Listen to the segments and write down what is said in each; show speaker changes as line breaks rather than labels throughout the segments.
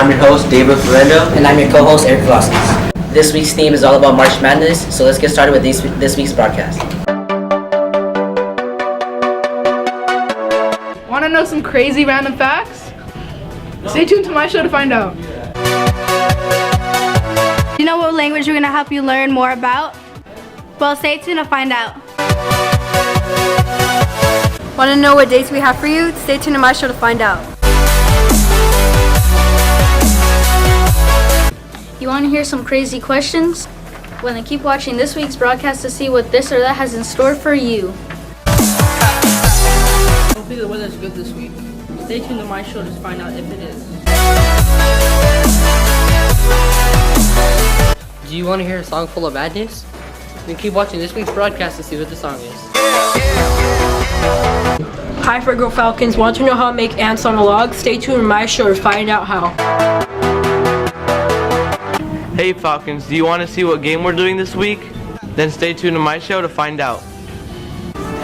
I'm your host, David Florendo.
And I'm your co-host, Eric Velasquez. This week's theme is all about March Madness, so let's get started with this week's broadcast.
Want to know some crazy random facts? Stay tuned to my show to find out.
Do you know what language we're going to help you learn more about? Well, stay tuned to find out.
Want to know what dates we have for you? Stay tuned to my show to find out.
You want to hear some crazy questions? Well, then keep watching this week's broadcast to see what this or that has in store for you.
Hopefully the weather's good this week. Stay tuned to my show to find out if it is.
Do you want to hear a song full of madness? Then keep watching this week's broadcast to see what the song is.
Hi Fairgrove Falcons, want to know how to make ants on a log? Stay tuned to my show to find out how.
Hey Falcons, do you want to see what game we're doing this week? Then stay tuned to my show to find out.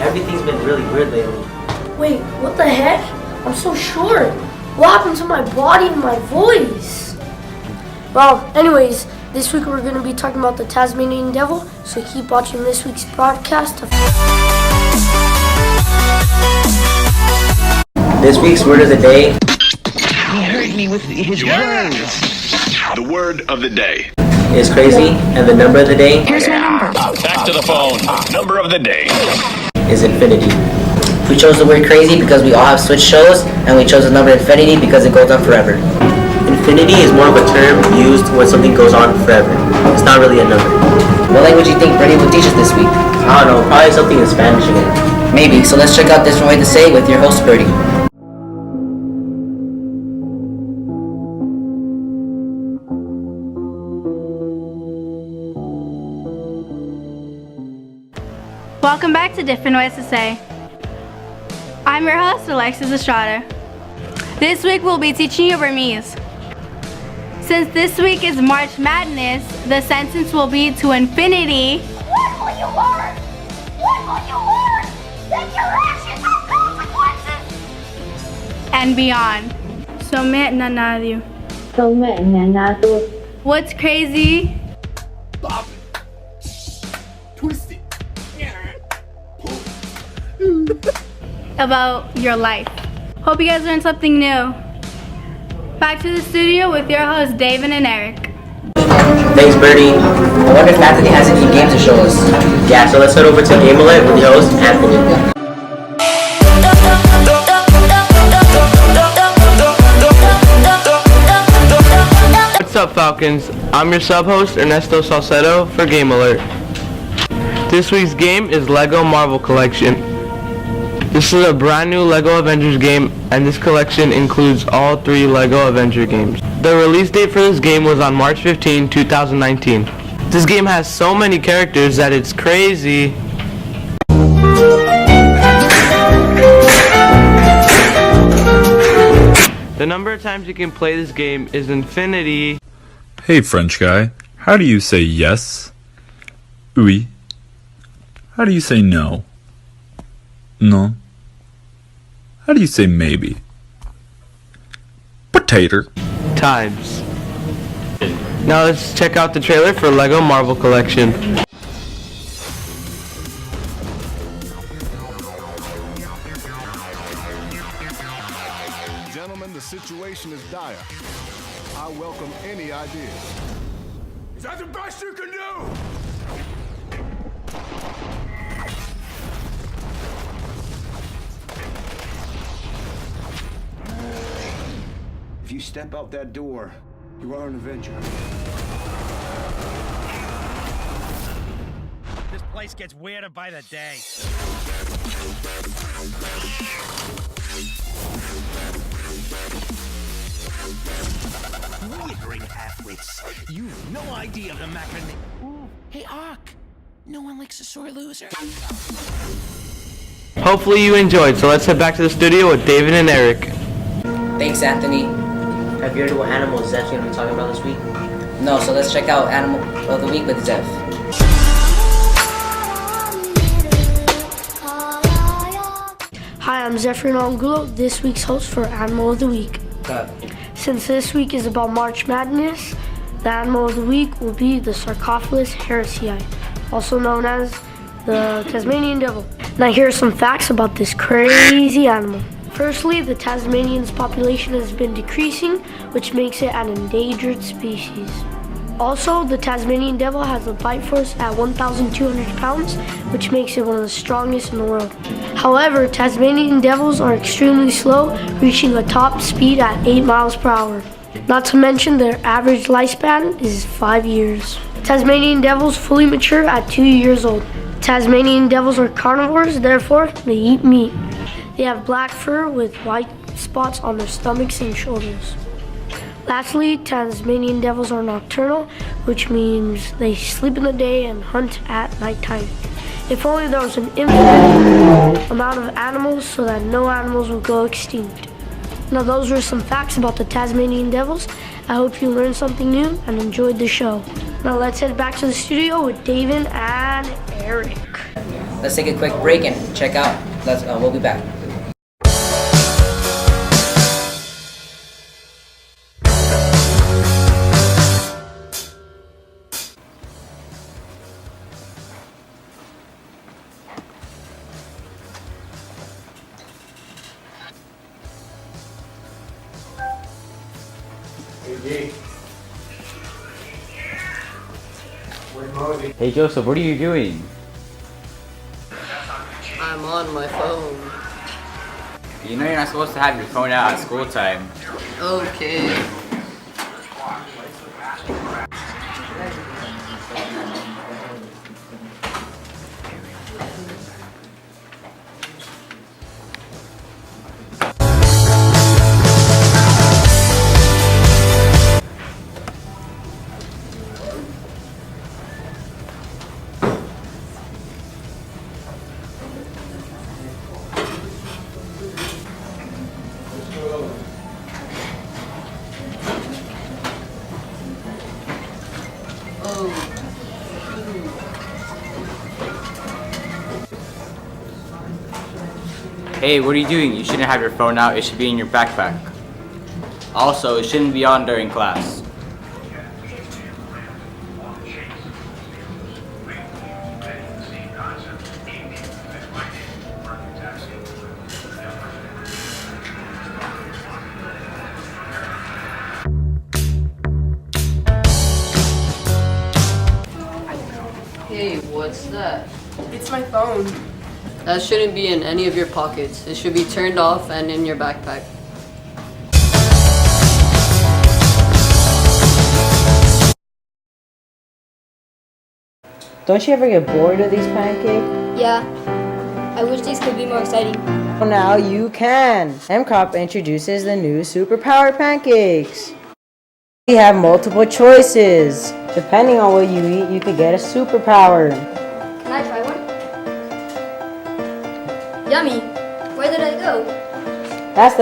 Everything's been really weird lately.
Wait, what the heck? I'm so short. What happened to my body and my voice? Well, anyways, this week we're going to be talking about the Tasmanian Devil, so keep watching this week's broadcast.
This week's word of the day.
He heard me with his words. The word of the day
Is crazy, and the number of the day.
Here's my number. Back to the phone. Number of the day
Is infinity.
We chose the word crazy because we all have Switch shows, and we chose the number infinity because it goes on forever.
Infinity is more of a term used when something goes on forever. It's not really a number.
What language do you think Bernie will teach us this week?
I don't know, probably something in Spanish again.
Maybe, so let's check out Different Way to Say with your host, Bertie.
Welcome back to Different Ways to Say. I'm your host, Alexis Estrada. This week we'll be teaching you Burmese. Since this week is March Madness, the sentence will be to infinity.
What will you learn? What will you learn? That your actions have consequences.
And beyond. Somet nanadu. What's crazy?
Bop it. Twist it.
About your life. Hope you guys learned something new. Back to the studio with your hosts, David and Eric.
Thanks, Bertie.
I wonder if Anthony has any games to show us.
Yeah, so let's head over to Game Alert with your host, Anthony.
What's up Falcons? I'm your sub-host Ernesto Salcedo for Game Alert. This week's game is Lego Marvel Collection. This is a brand new LEGO Avengers game, and this collection includes all 3 LEGO Avenger games. The release date for this game was on March 15, 2019. This game has so many characters that it's crazy. The number of times you can play this game is infinity.
Hey French guy, how do you say yes? Oui. How do you say no? No. How do you say maybe? Potato.
Times. Now let's check out the trailer for LEGO Marvel Collection.
Gentlemen, the situation is dire. I welcome any ideas.
Is that the best you can do?
If you step out that door, you are an Avenger.
This place gets weirder by the day.
Withering half-wits. You've no idea of the mechanism.
Hey, Ark. No one likes a sore loser.
Hopefully you enjoyed, so let's head back to the studio with David and Eric.
Thanks, Anthony.
Have you heard what animal Zeph's going to be talking about this week?
No, so let's check out Animal of the Week with Zeph.
Hi, I'm Zephyr Angulo, this week's host for Animal of the Week. Since this week is about March Madness, the animal of the week will be the Sarcophagus harrisii, also known as the Tasmanian devil. Now here are some facts about this crazy animal. Firstly, the Tasmanian's population has been decreasing, which makes it an endangered species. Also, the Tasmanian devil has a bite force at 1,200 pounds, which makes it one of the strongest in the world. However, Tasmanian devils are extremely slow, reaching a top speed at 8 miles per hour. Not to mention their average lifespan is 5 years. Tasmanian devils fully mature at 2 years old. Tasmanian devils are carnivores, therefore they eat meat. They have black fur with white spots on their stomachs and shoulders. Lastly, Tasmanian devils are nocturnal, which means they sleep in the day and hunt at nighttime. If only there was an infinite amount of animals so that no animals would go extinct. Now those were some facts about the Tasmanian devils. I hope you learned something new and enjoyed the show. Now let's head back to the studio with David and Eric.
Let's take a quick break and check out. We'll be back.
Hey Joseph, what are you doing?
I'm on my phone.
You know you're not supposed to have your phone out at school time.
Okay.
Hey, what are you doing? You shouldn't have your phone out. It should be in your backpack. Also, it shouldn't be on during class.
Hey, what's that?
It's my phone.
That shouldn't be in any of your pockets. It should be turned off and in your backpack.
Don't you ever get bored of these pancakes?
Yeah. I wish these could be more exciting.
Well, now you can. M-Crop introduces the new Superpower Pancakes. We have multiple choices. Depending on what you eat, you could get a superpower.
Can I try one? Yummy. Where did I go?
That's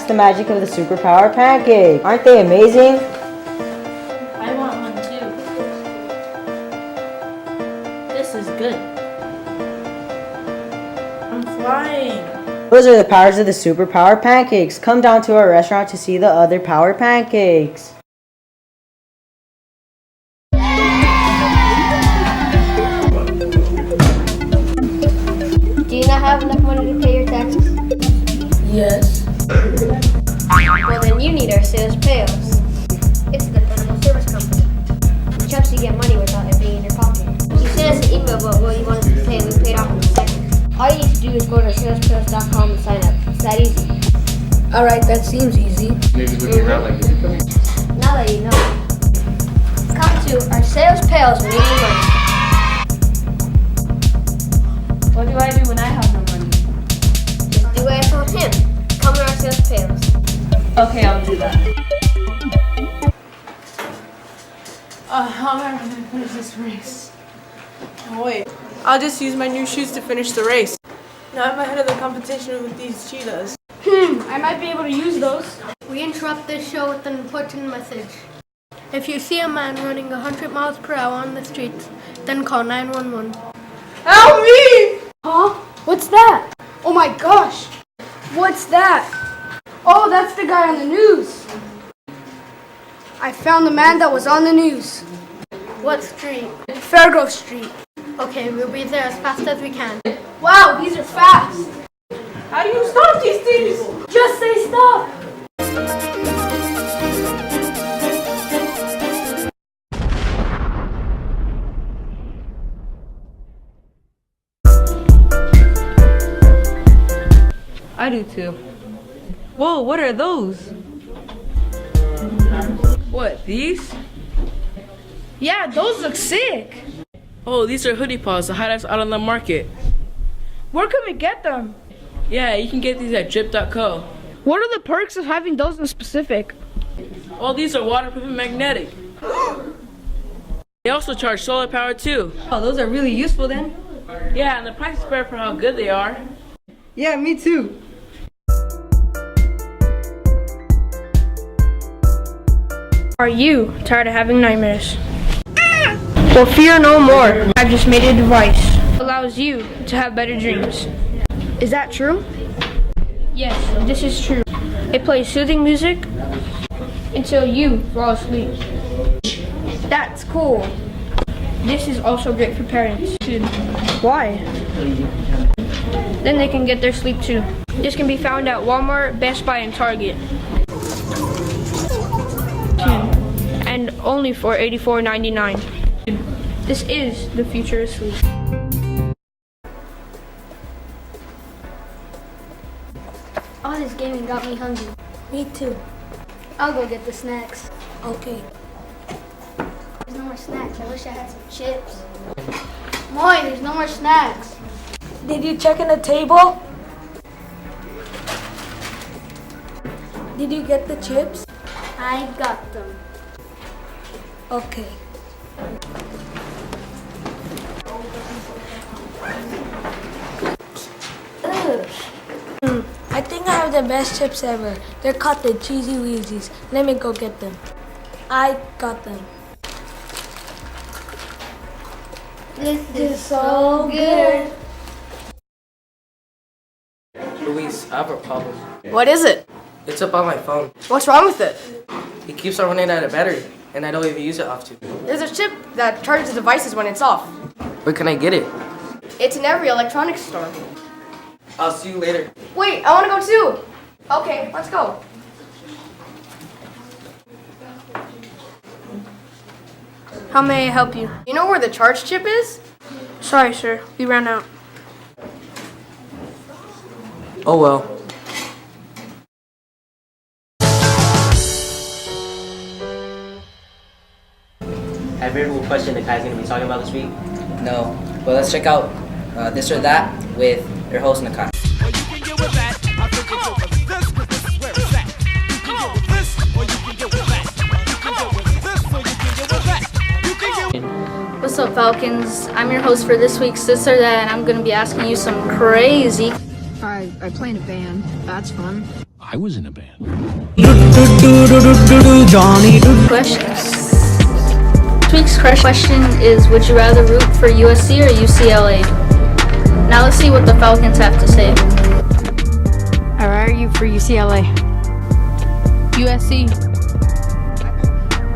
the magic of the Superpower Pancake. Aren't they amazing?
I want one too. This is good. I'm flying.
Those are the powers of the Superpower Pancakes. Come down to our restaurant to see the other Power Pancakes.
Do you not have enough money to pay your taxes?
Yes.
Well, then you need our sales payouts. It's the federal service company, which helps you get money without it being in your pocket. You sent us an email about what you wanted to pay and we paid off in a second. All you need to do is go to salespayouts.com and sign up. It's that easy.
Alright, that seems easy.
Now that you know. Come to our sales payouts when you need money.
What do I do when I have no money?
Just do what I told him. Come to our sales payouts.
Okay, I'll do that. How am I going to finish this race?
Oh, wait. I'll just use my new shoes to finish the race. Now I'm ahead of the competition with these cheetahs.
I might be able to use those. We interrupt this show with an important message. If you see a man running 100 miles per hour on the streets, then call 911.
Help me!
Huh? What's that? Oh my gosh! What's that? Oh, that's the guy on the news. I found the man that was on the news.
What street?
Fairgrove Street.
Okay, we'll be there as fast as we can.
Wow, these are fast.
How do you stop these things?
Just say stop.
I do too. Whoa, what are those? What, these?
Yeah, those look sick.
Oh, these are hoodie paws, the highlights out on the market.
Where can we get them?
Yeah, you can get these at drip.co.
What are the perks of having those in specific?
All these are waterproof and magnetic. They also charge solar power too. Oh, those are really useful then. Yeah, and the price is fair for how good they are. Yeah, me too.
Are you tired of having nightmares? Well, fear no more. I've just made a device that allows you to have better dreams. Is that true? Yes, this is true. It plays soothing music until you fall asleep. That's cool. This is also great for parents. Why? Then they can get their sleep too. This can be found at Walmart, Best Buy, and Target. And only for $84.99. This is the future of sleep.
All this gaming got me hungry.
Me too.
I'll go get the snacks.
Okay.
There's no more snacks. I wish I had some chips. Moy, there's no more snacks.
Did you check in the table? Did you get the chips?
I got them.
Okay. I think I have the best chips ever. They're called the Cheesy Wheezies. Let me go get them. I got them.
This is so good.
Luis, I have a problem.
What is it?
It's up on my phone.
What's wrong with it?
It keeps on running out of battery, and I don't even use it often.
There's a chip that charges the devices when it's off.
Where can I get it?
It's in every electronics store.
I'll see you later.
Wait, I want to go too. Okay, let's go.
How may I help you?
You know where the charge chip is?
Sorry, sir. We ran out.
Oh well.
Have you heard what question the guy's going to be talking about this week?
No. But let's check out This or That with your host, Nakai.
What's up, Falcons? I'm your host for this week's This or That, and I'm going to be asking you some crazy...
I play in a band. That's fun.
I was in a band.
questions. This week's question is, would you rather root for USC or UCLA? Now let's see what the Falcons have to say.
Or are you for UCLA?
USC.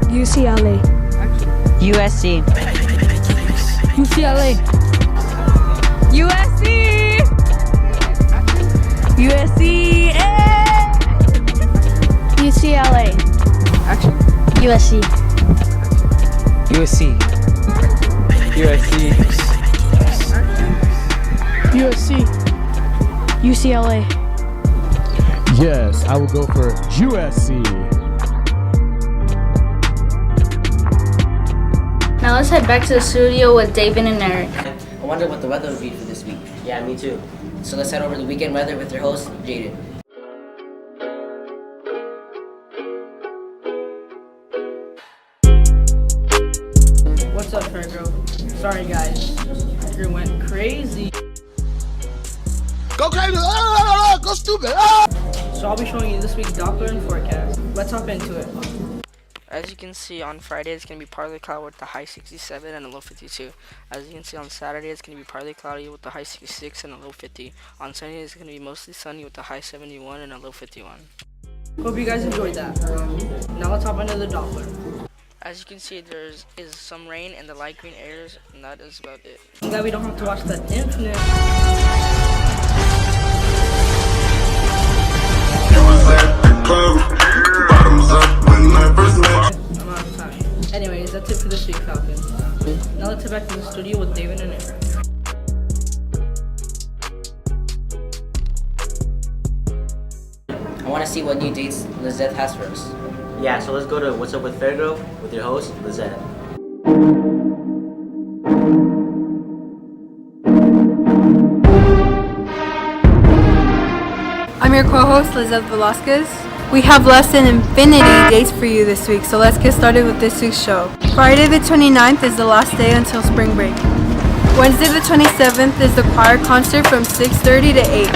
UCLA.
USC.
UCLA.
USC! USC!
UCLA.
USC.
USC. USC.
USC.
UCLA.
Yes, I will go for USC.
Now let's head back to the studio with David and Eric.
I wonder what the weather will be for this week.
Yeah, me too.
So let's head over to the weekend weather with your host, Jaden.
What's up, Fairgrove? Sorry, guys. It went crazy.
Go crazy! Ah, go stupid! Ah!
So I'll be showing you this week's Doppler and forecast. Let's hop into it.
As you can see, on Friday it's going to be partly cloudy with the high 67 and a low 52. As you can see, on Saturday it's going to be partly cloudy with the high 66 and a low 50. On Sunday it's going to be mostly sunny with the high 71 and a low 51.
Hope you guys enjoyed that. Now let's hop into the Doppler.
As you can see, there is some rain in the light green areas, and that is about it.
I'm glad we don't have to watch that infinite. I'm out of time. Anyways, that's it for this week, Falcons. Now let's head back to the studio with David and Eric.
I want to see what new dates Lizette has for us.
Yeah, so let's go to What's Up with Fairgrove with your host, Lizette.
I'm your co-host, Lizette Velasquez. We have less than infinity dates for you this week, so let's get started with this week's show. Friday the 29th is the last day until spring break. Wednesday the 27th is the choir concert from 6:30 to 8.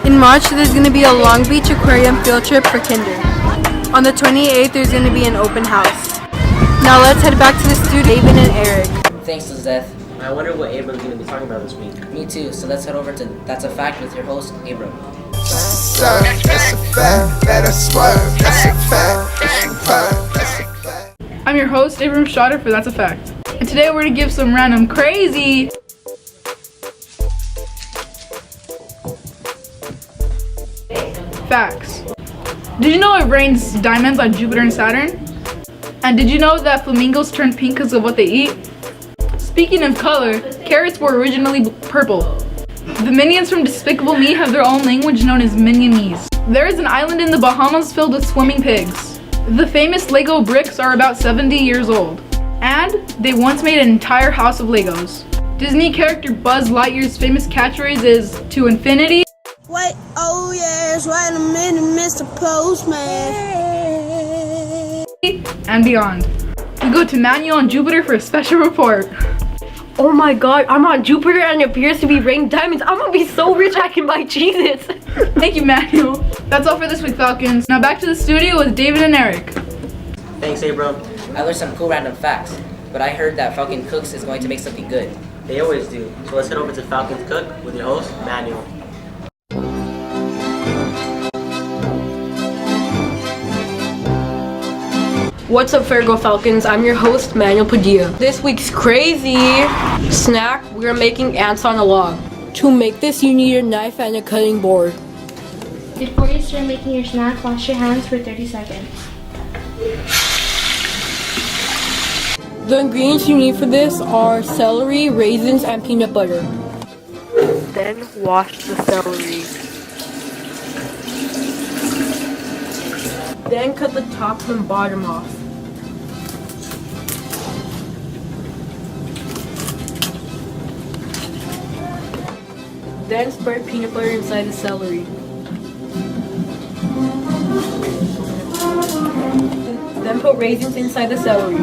In March, there's going to be a Long Beach Aquarium field trip for kinder. On the 28th, there's going to be an open house. Now let's head back to the studio, David and Eric.
Thanks, Lizette.
I wonder what Abram's going to be talking about this week.
Me too, so let's head over to That's a Fact with your host, Abram.
That's a fact, let us swerve. That's a fact, that's a fact, that's a fact.
I'm your host, Abram Schroeder for That's a Fact. And today we're going to give some random crazy facts. Did you know it rains diamonds on Jupiter and Saturn? And did you know that flamingos turn pink because of what they eat? Speaking of color, carrots were originally purple. The minions from Despicable Me have their own language known as Minionese. There is an island in the Bahamas filled with swimming pigs. The famous Lego bricks are about 70 years old. And they once made an entire house of Legos. Disney character Buzz Lightyear's famous catchphrase is, "To infinity."
Wait, oh yes, wait a minute, Mr. Postman.
And beyond. We go to Manuel on Jupiter for a special report.
Oh my god, I'm on Jupiter and it appears to be raining diamonds. I'm gonna be so rich I can buy cheeses.
Thank you, Manuel. That's all for this week, Falcons. Now back to the studio with David and Eric.
Thanks, Abram.
I learned some cool random facts, but I heard that Falcon Cooks is going to make something good.
They always do. So let's head over to Falcons Cook with your host, Manuel.
What's up, Fairgrove Falcons? I'm your host, Manuel Padilla. This week's crazy snack, we're making ants on a log. To make this, you need a knife and a cutting board.
Before you start making your snack, wash your hands for 30 seconds.
The ingredients you need for this are celery, raisins, and peanut butter. Then wash the celery. Then cut the top and bottom off. Then spread peanut butter inside the celery. Then put raisins inside the celery.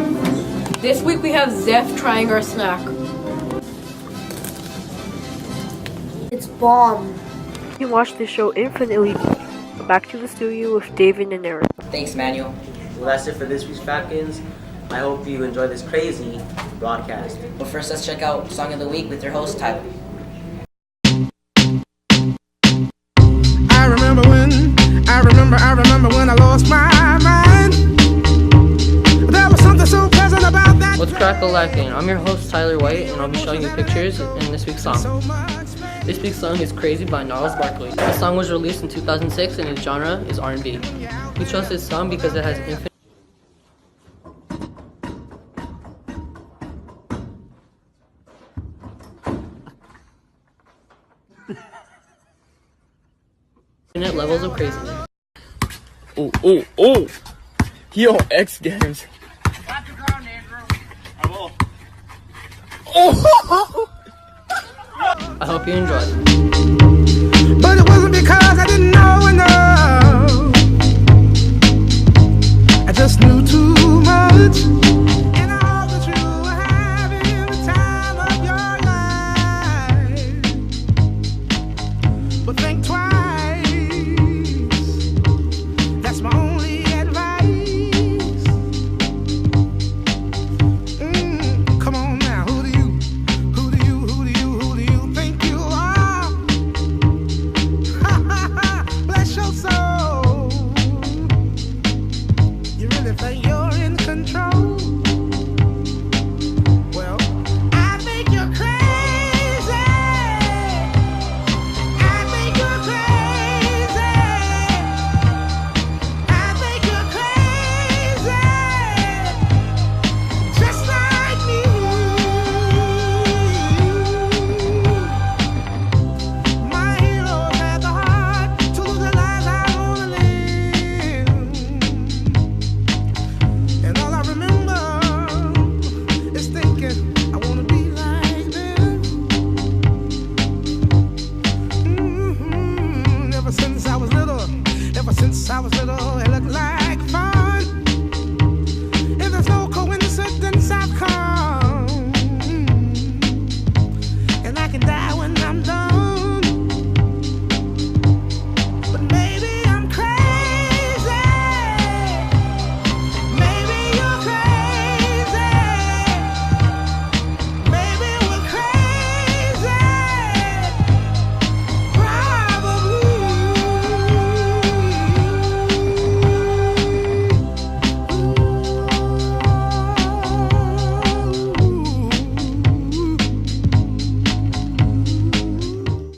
This week we have Zeph trying our snack.
It's bomb.
You can watch this show infinitely. Back to the studio with David and Eric.
Thanks, Manuel.
Well, that's it for this week's Falcons. I hope you enjoy this crazy broadcast.
But first, let's check out Song of the Week with your host, Tyler.
I remember when I lost my mind. There was something so pleasant about that.
What's crack-a-lacking? I'm your host, Tyler White, and I'll be showing you pictures in this week's song. This week's song is Crazy by Gnarls Barkley. The song was released in 2006 and its genre is R&B. We chose this song because it has infinite levels of craziness.
Oh! Yo, X Games. Oh!
I hope you enjoy.
But it wasn't because I didn't know enough. I just knew too much. And I hope that you were having the time of your life. But think twice. That's my only advice. Come on now, who do you think you are? little, ever since I was little, it looked like